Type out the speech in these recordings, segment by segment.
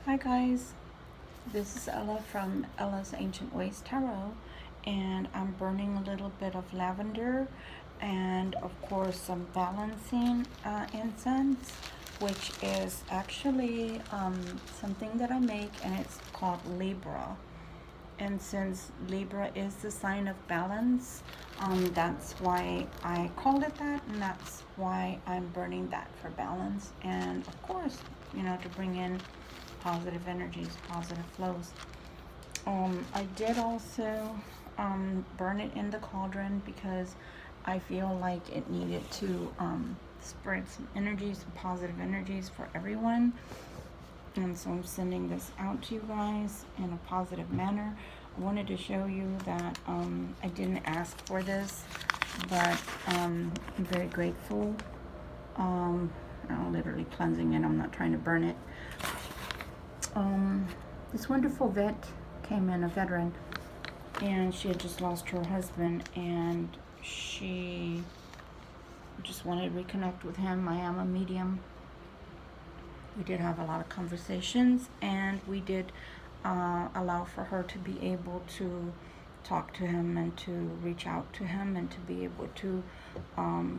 Hi guys, this is Ella from Ella's Ancient Ways Tarot, and I'm burning a little bit of lavender and of course some balancing incense, which is actually something that I make, and it's called Libra. And since Libra is the sign of balance, that's why I called it that, and that's why I'm burning that for balance, and of course, to bring in positive energies, positive flows. I did also burn it in the cauldron because I feel like it needed to spread some energies, some positive energies for everyone. And so I'm sending this out to you guys in a positive manner. I wanted to show you that I didn't ask for this, but I'm very grateful. I'm literally cleansing it. I'm not trying to burn it. This wonderful vet came in, a veteran, and she had just lost her husband, and she just wanted to reconnect with him. I am a medium. We did have a lot of conversations, and we did allow for her to be able to talk to him and to reach out to him and to be able to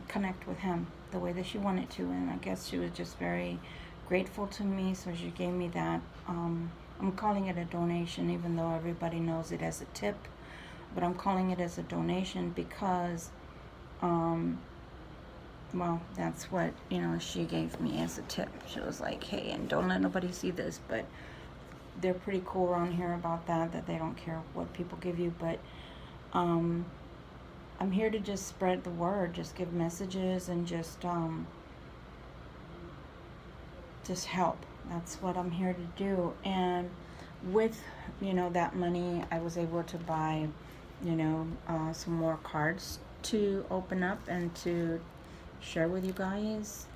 connect with him the way that she wanted to. And I guess she was just very grateful to me, so she gave me that. I'm calling it a donation, even though everybody knows it as a tip, but I'm calling it as a donation because well, that's what she gave me as a tip. She was like, hey, and don't let nobody see this, but they're pretty cool around here about that they don't care what people give you. But I'm here to just spread the word, just give messages, and just help. That's what I'm here to do. And with that money, I was able to buy some more cards to open up and to share with you guys.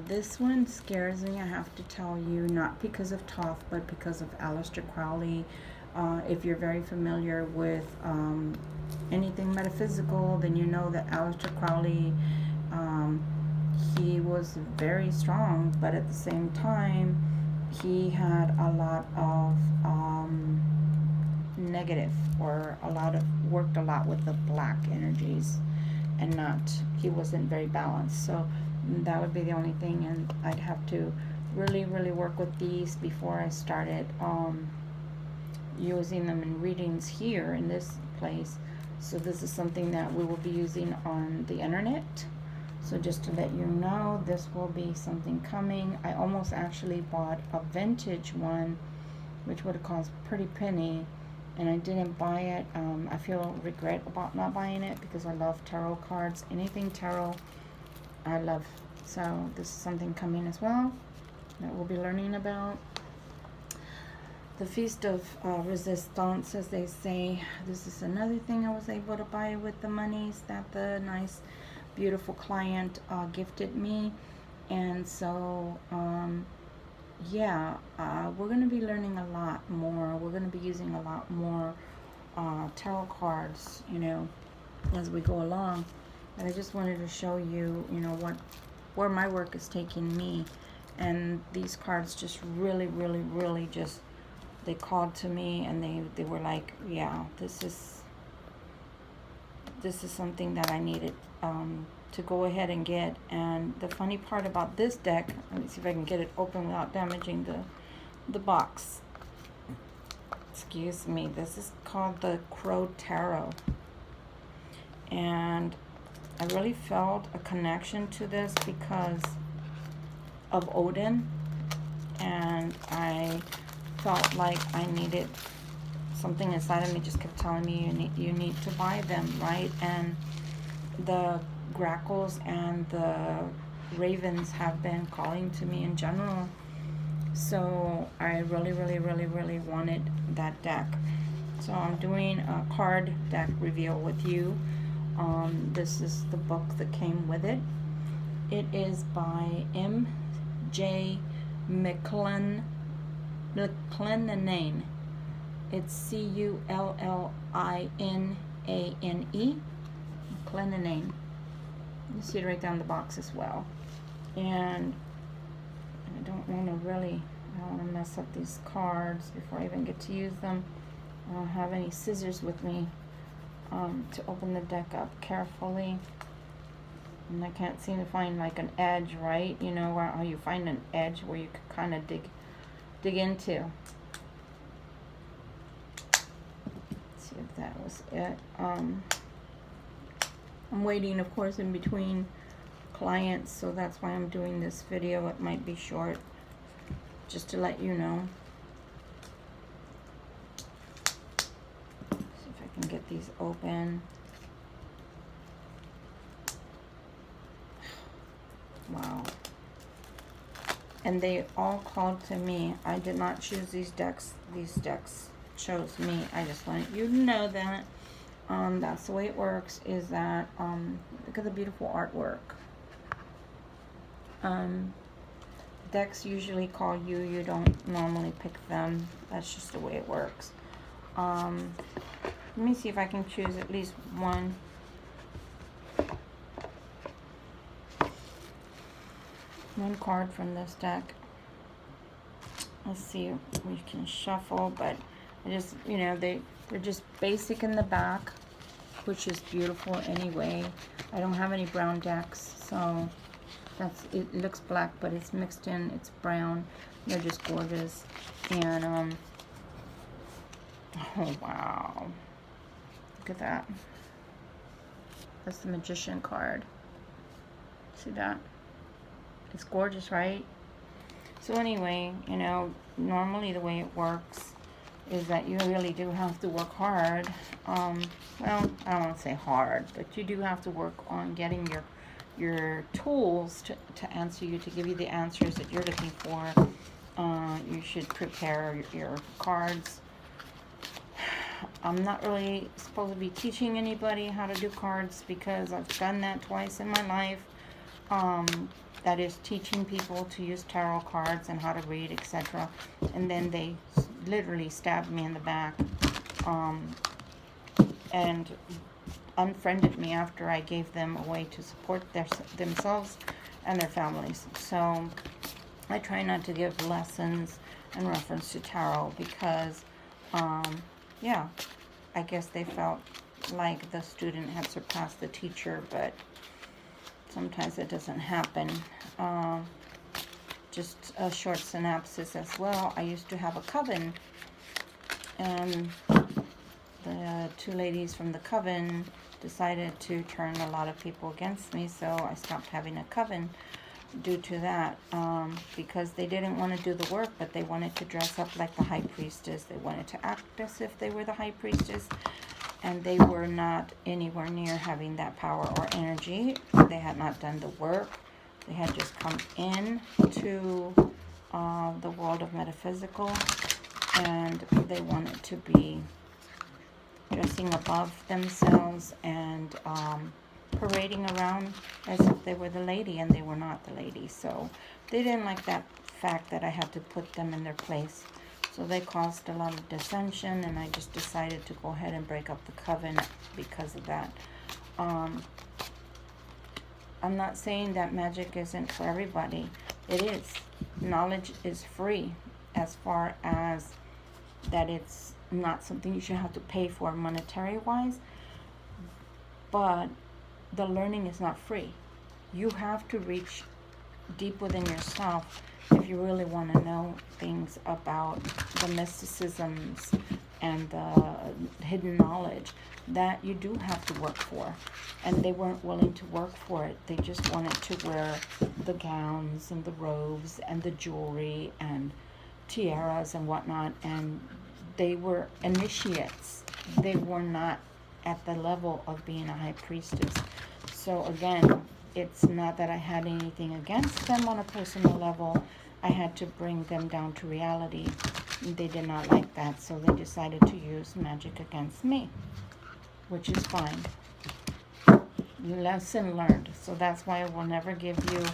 This one scares me, I have to tell you, not because of Toph, but because of Aleister Crowley. If you're very familiar with anything metaphysical, then you know that Aleister Crowley, he was very strong, but at the same time, he had a lot of negative, or worked a lot with the black energies, and he wasn't very balanced. So that would be the only thing, and I'd have to really work with these before I started using them in readings here in this place. So this is something that we will be using on the internet. So just to let you know, this will be something coming. I almost actually bought a vintage one, which would have cost a pretty penny, and I didn't buy it. I feel regret about not buying it because I love tarot cards. Anything tarot, I love. So this is something coming as well that we'll be learning about. The Feast of Resistance, as they say. This is another thing I was able to buy with the monies that the nice, beautiful client gifted me. And so, yeah, we're going to be learning a lot more. We're going to be using a lot more tarot cards, as we go along. And I just wanted to show you, where my work is taking me. And these cards just really just, they called to me, and they were like, yeah, this is something that I needed to go ahead and get. And the funny part about this deck, let me see if I can get it open without damaging the box. Excuse me. This is called the Crow Tarot, and I really felt a connection to this because of Odin, and I felt like I needed something inside of me just kept telling me you need to buy them, right? And the grackles and the ravens have been calling to me in general, so I really wanted that deck. So I'm doing a card deck reveal with you. This is the book that came with it. It is by M.J. McClellan. It's C-U-L-L-I-N-A-N-E. McClellan. You see it right down the box as well. And I don't want to mess up these cards before I even get to use them. I don't have any scissors with me to open the deck up carefully. And I can't seem to find like an edge, right? You know, how you find an edge where you could kind of dig into. Let's see if that was it. I'm waiting, of course, in between clients, so that's why I'm doing this video. It might be short, just to let you know. See if I can get these open. Wow. And they all called to me. I did not choose these decks. These decks chose me. I just wanted you to know that. That's the way it works, is that, look at the beautiful artwork. Decks usually call you. You don't normally pick them. That's just the way it works. Let me see if I can choose at least one. One card from this deck. Let's see if we can shuffle, but I just, you know, they're just basic in the back, which is beautiful anyway. I don't have any brown decks, so that's, it looks black, but it's mixed in, it's brown. They're just gorgeous. And oh wow, look at that. That's the Magician card. See that? It's gorgeous, right? So anyway, you know, normally the way it works is that you really do have to work hard. Well, I don't want to say hard, but you do have to work on getting your tools to answer you, to give you the answers that you're looking for. You should prepare your cards. I'm not really supposed to be teaching anybody how to do cards, because I've done that twice in my life. That is teaching people to use tarot cards and how to read, etc. And then they literally stabbed me in the back and unfriended me after I gave them a way to support themselves and their families. So I try not to give lessons in reference to tarot, because yeah, I guess they felt like the student had surpassed the teacher, but sometimes it doesn't happen. Just a short synopsis as well. I used to have a coven, and the two ladies from the coven decided to turn a lot of people against me, so I stopped having a coven due to that, because they didn't want to do the work, but they wanted to dress up like the high priestess. They wanted to act as if they were the high priestess, and they were not anywhere near having that power or energy. They had not done the work. They had just come in to the world of metaphysical, and they wanted to be dressing above themselves and parading around as if they were the lady, and they were not the lady. So they didn't like that fact that I had to put them in their place. So they caused a lot of dissension, and I just decided to go ahead and break up the coven because of that. I'm not saying that magic isn't for everybody. It is. Knowledge is free, as far as that it's not something you should have to pay for monetary-wise. But the learning is not free. You have to reach deep within yourself if you really want to know things about the mysticisms and the hidden knowledge that you do have to work for. And they weren't willing to work for it. They just wanted to wear the gowns and the robes and the jewelry and tiaras and whatnot, and they were initiates. They were not at the level of being a high priestess. So again, it's not that I had anything against them on a personal level. I had to bring them down to reality. They did not like that, so they decided to use magic against me, which is fine. Lesson learned. So that's why I will never give you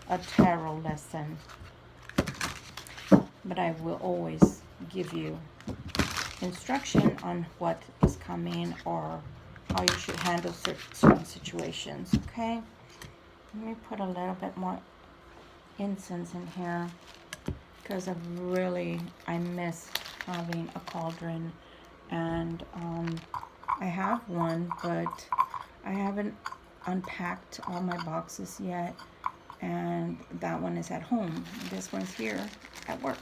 a tarot lesson, but I will always give you instruction on what is coming or how you should handle certain situations. Okay, let me put a little bit more incense in here. because I miss having a cauldron, and I have one, but I haven't unpacked all my boxes yet, and that one is at home. This one's here at work.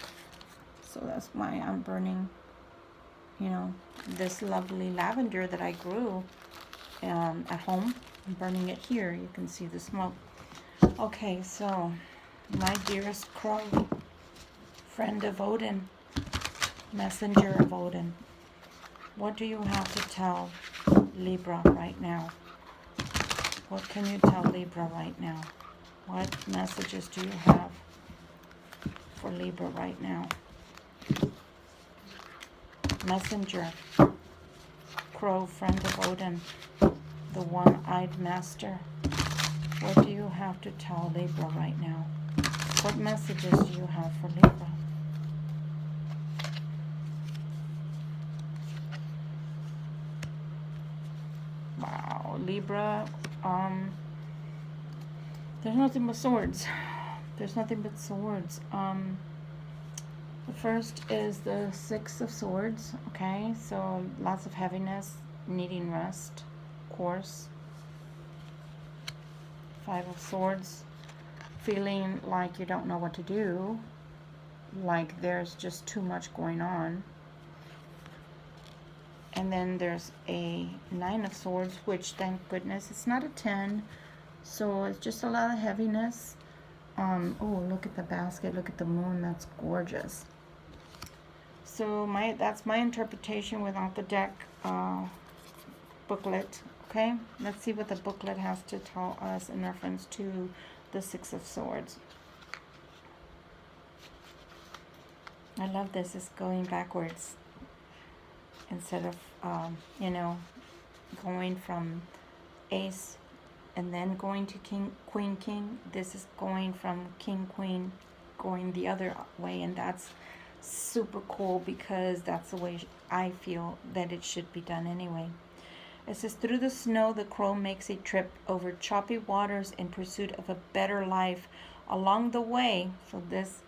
So that's why I'm burning, you know, this lovely lavender that I grew at home. I'm burning it here. You can see the smoke. Okay, so my dearest crow, friend of Odin, messenger of Odin, what do you have to tell Libra right now? What can you tell Libra right now? What messages do you have for Libra right now? Messenger, crow, friend of Odin, the one-eyed master. What do you have to tell Libra right now? What messages do you have for Libra? Wow, Libra, there's nothing but swords. There's nothing but swords. The first is the Six of Swords, okay? So lots of heaviness, needing rest, of course. Five of Swords, feeling like you don't know what to do, like there's just too much going on. And then there's a Nine of Swords, which, thank goodness, it's not a 10, so it's just a lot of heaviness. Oh, look at the basket, look at the moon, that's gorgeous. So that's my interpretation without the deck booklet. Okay, let's see what the booklet has to tell us in reference to the Six of Swords. I love this. It's going backwards instead of you know, going from Ace and then going to King, Queen, King. This is going from King, Queen, going the other way, and that's super cool because that's the way I feel that it should be done anyway. It says, through the snow, the crow makes a trip over choppy waters in pursuit of a better life along the way. So this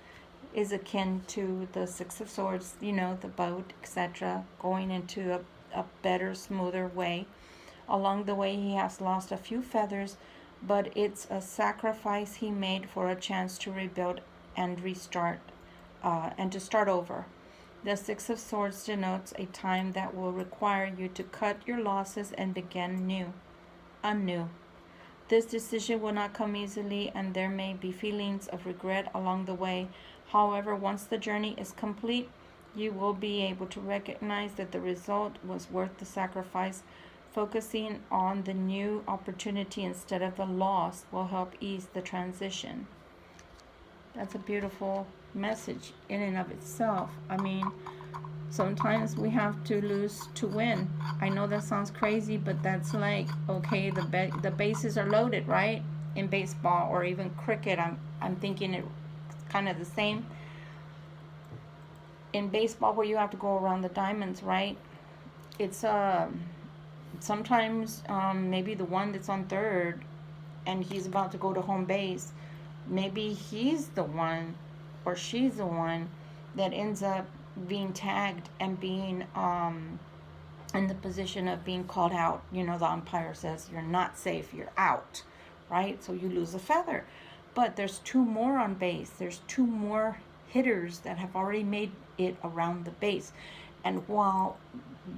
is akin to the Six of Swords, you know, the boat, etc., going into a better, smoother way. Along the way, he has lost a few feathers, but it's a sacrifice he made for a chance to rebuild and restart, and to start over. The Six of Swords denotes a time that will require you to cut your losses and begin anew. This decision will not come easily, and there may be feelings of regret along the way. However, once the journey is complete, you will be able to recognize that the result was worth the sacrifice. Focusing on the new opportunity instead of the loss will help ease the transition. That's a beautiful message in and of itself. I mean, sometimes we have to lose to win. I know that sounds crazy, but that's like, okay, the bases are loaded, right? In baseball or even cricket, I'm thinking it's kind of the same. In baseball, where you have to go around the diamonds, right? It's sometimes maybe the one that's on third and he's about to go to home base, maybe he's the one or she's the one that ends up being tagged and being in the position of being called out. You know, the umpire says you're not safe, you're out, right? So you lose a feather. But there's two more on base. There's two more hitters that have already made it around the base. And while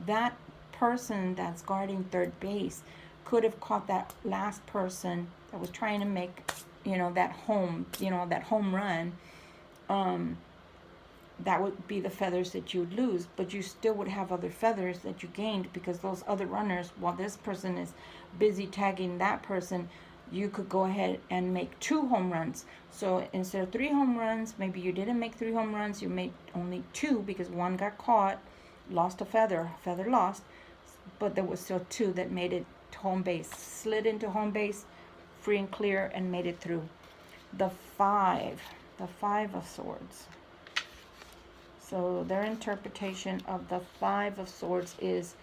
that person that's guarding third base could have caught that last person that was trying to make, you know, that home run, that would be the feathers that you would lose, but you still would have other feathers that you gained because those other runners, while this person is busy tagging that person, you could go ahead and make 2 home runs. So instead of 3 home runs, maybe you didn't make 3 home runs, you made only 2 because one got caught, lost a feather lost, but there was still 2 that made it to home base, slid into home base, free and clear, and made it through. The Five of Swords. So their interpretation of the Five of Swords is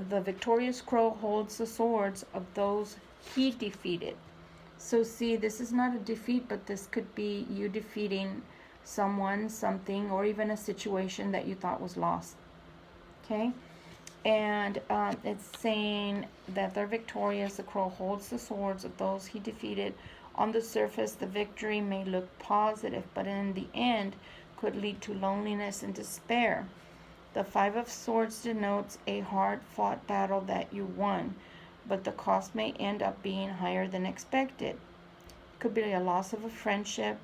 the victorious crow holds the swords of those he defeated. So see, this is not a defeat, but this could be you defeating someone, something, or even a situation that you thought was lost. Okay? And it's saying that they're victorious. The crow holds the swords of those he defeated. On the surface, the victory may look positive, but in the end could lead to loneliness and despair. The Five of Swords denotes a hard-fought battle that you won, but the cost may end up being higher than expected. It could be a loss of a friendship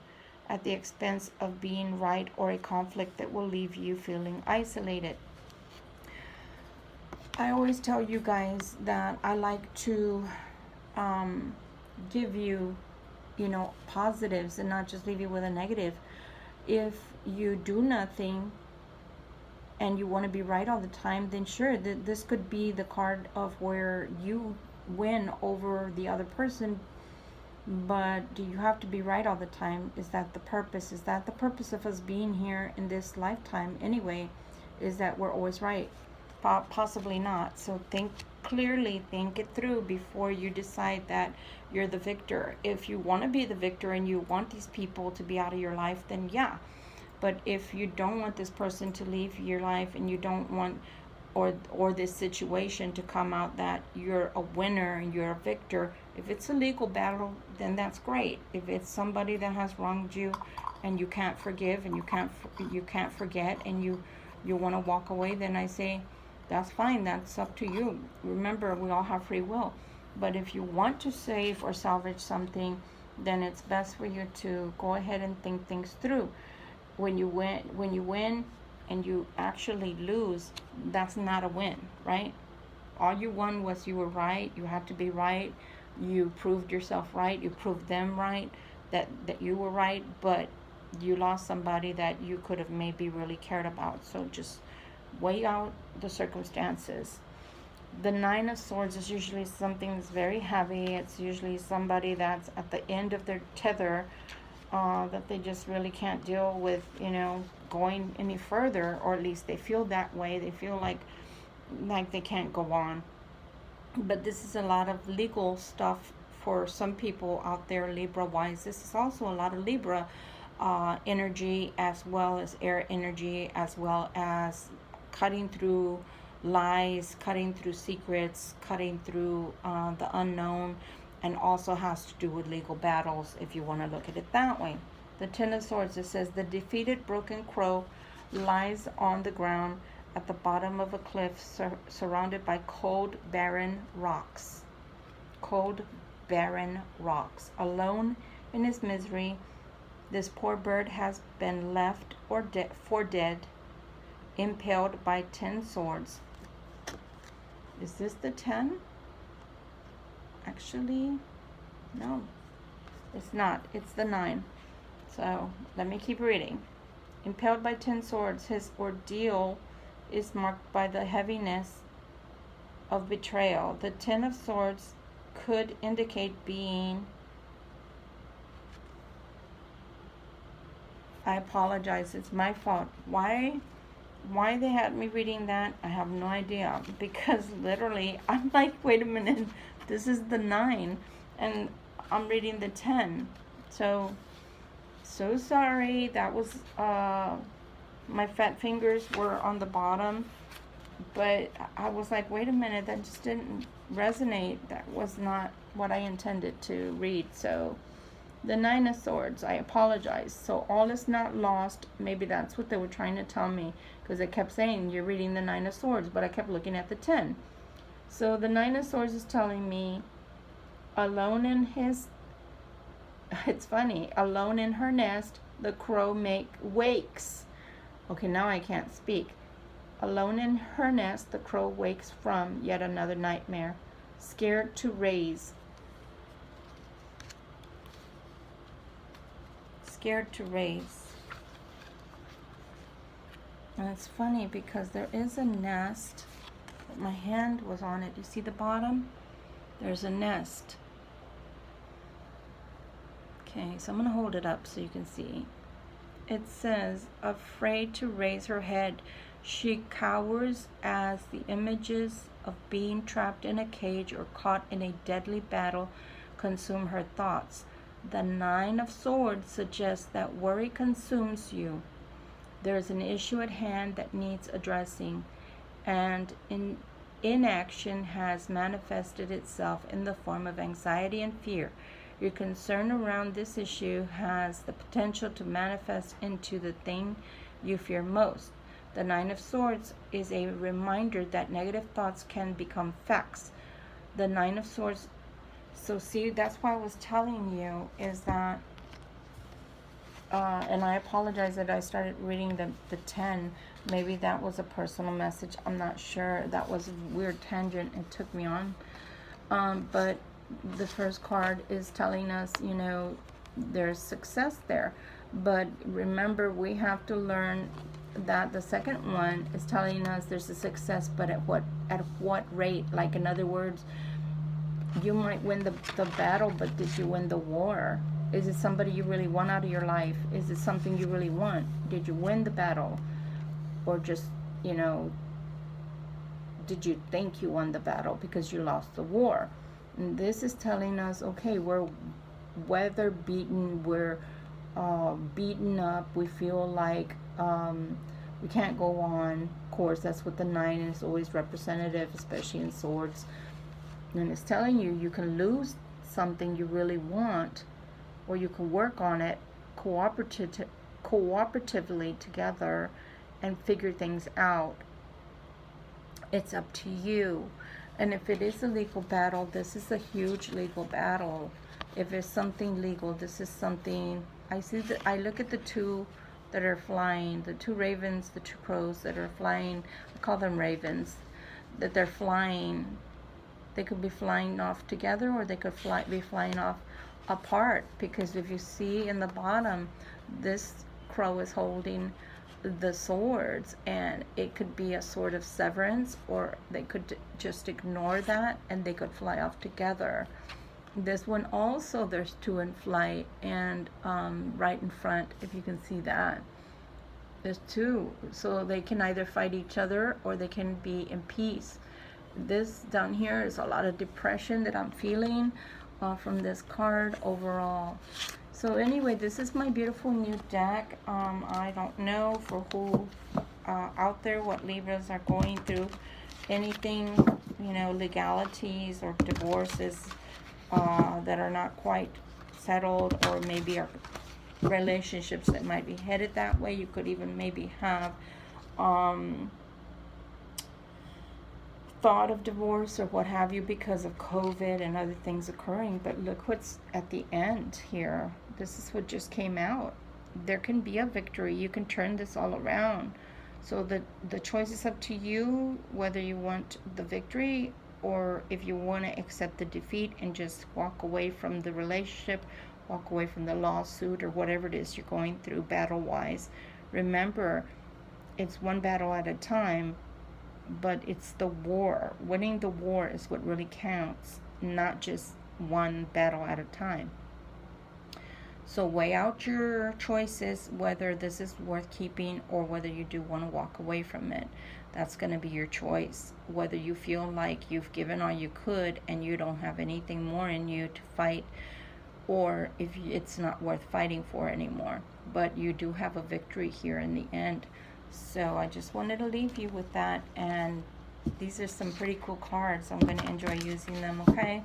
at the expense of being right, or a conflict that will leave you feeling isolated. I always tell you guys that I like to give you, positives and not just leave you with a negative. If you do nothing and you want to be right all the time, then sure, this could be the card of where you win over the other person. But do you have to be right all the time? Is that the purpose? Is that the purpose of us being here in this lifetime anyway? Is that we're always right? Possibly not. So think clearly, think it through before you decide that you're the victor. If you want to be the victor and you want these people to be out of your life, then yeah. But if you don't want this person to leave your life, and you don't want or this situation to come out that you're a winner and you're a victor, if it's a legal battle, then that's great. If it's somebody that has wronged you and you can't forgive and you can't forget, and you want to walk away, then I say that's fine. That's up to you. Remember, we all have free will. But if you want to save or salvage something, then it's best for you to go ahead and think things through. When you win and you actually lose, that's not a win, right? All you won was you were right. You had to be right. You proved yourself right. You proved them right, that you were right, but you lost somebody that you could have maybe really cared about. So just weigh out the circumstances. The Nine of Swords is usually something that's very heavy. It's usually somebody that's at the end of their tether, that they just really can't deal with, going any further, or at least they feel that way. They feel like they can't go on. But this is a lot of legal stuff for some people out there, Libra wise. This is also a lot of Libra energy, as well as air energy, as well as cutting through lies, cutting through secrets, cutting through the unknown, and also has to do with legal battles, if you want to look at it that way. The Ten of Swords, it says, the defeated broken crow lies on the ground at the bottom of a cliff, surrounded by cold, barren rocks. Cold, barren rocks. Alone in his misery, this poor bird has been left for dead, impaled by 10 swords. Is this the 10? Actually, no, it's not. It's the 9. So let me keep reading. Impaled by 10 swords, his ordeal is marked by the heaviness of betrayal. The 10 of Swords could indicate being... I apologize, it's my fault. Why they had me reading that, I have no idea. Because literally, I'm like, wait a minute, this is the 9, and I'm reading the 10. So sorry, that was, my fat fingers were on the bottom. But I was like, wait a minute, that just didn't resonate. That was not what I intended to read. So the 9 of Swords, I apologize. So all is not lost. Maybe that's what they were trying to tell me, because they kept saying you're reading the 9 of Swords, but I kept looking at the 10. So the 9 of Swords is telling me, alone in his, it's funny, alone in her nest, the crow wakes. Okay, now I can't speak. Alone in her nest, the crow wakes from yet another nightmare, scared to raise. Scared to raise. And it's funny because there is a nest. My hand was on it. You see the bottom? There's a nest. Okay, so I'm going to hold it up so you can see. It says, afraid to raise her head, she cowers as the images of being trapped in a cage or caught in a deadly battle consume her thoughts. The Nine of Swords suggests that worry consumes you. There is an issue at hand that needs addressing, and inaction has manifested itself in the form of anxiety and fear. Your concern around this issue has the potential to manifest into the thing you fear most. The Nine of Swords is a reminder that negative thoughts can become facts. The Nine of Swords, so see, that's why I was telling you, is that and I apologize that I started reading the 10. Maybe that was a personal message. I'm not sure. That was a weird tangent it took me on. But the first card is telling us, you know, there's success there. But remember, we have to learn that the second one is telling us there's a success, but at what rate? Like, in other words, you might win the battle, but did you win the war? Is it somebody you really want out of your life? Is it something you really want? Did you win the battle? Or just, you know, did you think you won the battle because you lost the war? And this is telling us, okay, we're weather beaten, we're beaten up, we feel like we can't go on. Of course, that's what the 9 is always representative, especially in swords. And it's telling you, you can lose something you really want, or you can work on it cooperatively together and figure things out. It's up to you. And if it is a legal battle, this is a huge legal battle. If it's something legal, this is something, I see that, I look at the two that are flying, the two ravens, the two crows that are flying, I call them ravens, that they're flying. They could be flying off together, or they could be flying off apart, because if you see in the bottom, this crow is holding the swords, and it could be a sort of severance, or they could just ignore that and they could fly off together. This one also, there's two in flight, and right in front, if you can see that, there's two, so they can either fight each other or they can be in peace. This down here is a lot of depression that I'm feeling from this card overall. So anyway, this is my beautiful new deck. I don't know for who out there what Libras are going through anything, you know, legalities or divorces that are not quite settled, or maybe are relationships that might be headed that way. You could even maybe have thought of divorce or what have you because of COVID and other things occurring. But look what's at the end here. This is what just came out. There can be a victory. You can turn this all around. So the choice is up to you, whether you want the victory or if you want to accept the defeat and just walk away from the relationship, walk away from the lawsuit, or whatever it is you're going through battle-wise. Remember, it's one battle at a time, but it's the war. Winning the war is what really counts, not just one battle at a time. So weigh out your choices, whether this is worth keeping or whether you do want to walk away from it. That's going to be your choice. Whether you feel like you've given all you could and you don't have anything more in you to fight, or if it's not worth fighting for anymore. But you do have a victory here in the end. So I just wanted to leave you with that, and these are some pretty cool cards. I'm going to enjoy using them, okay?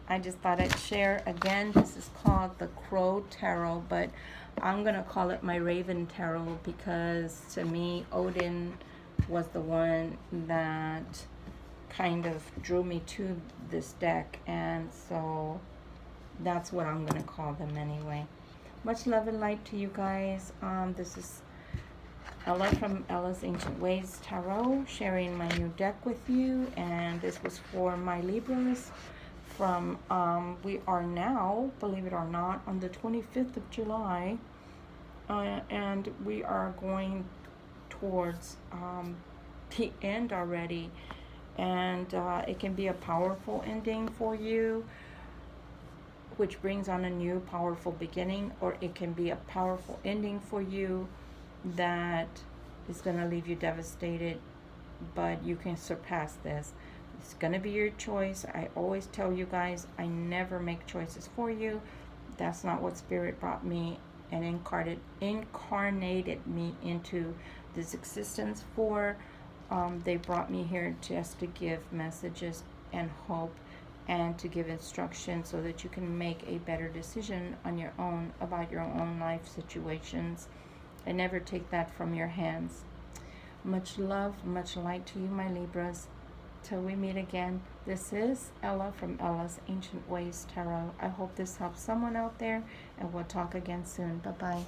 I just thought I'd share. Again, this is called the Crow Tarot, but I'm going to call it my Raven Tarot because to me, Odín was the one that kind of drew me to this deck, and so that's what I'm going to call them anyway. Much love and light to you guys. This is Ella from Ella's Ancient Ways Tarot, sharing my new deck with you, and this was for my Libras from, we are now, believe it or not, on the 25th of July, and we are going towards the end already, and it can be a powerful ending for you, which brings on a new powerful beginning, or it can be a powerful ending for you that is going to leave you devastated, but you can surpass this. It's going to be your choice. I always tell you guys, I never make choices for you. That's not what Spirit brought me and incarnated me into this existence for. They brought me here just to give messages and hope and to give instruction so that you can make a better decision on your own about your own life situations and never take that from your hands. Much love, much light to you, my Libras. Till we meet again, this is Ella from Ella's Ancient Ways Tarot. I hope this helps someone out there, and we'll talk again soon. Bye-bye.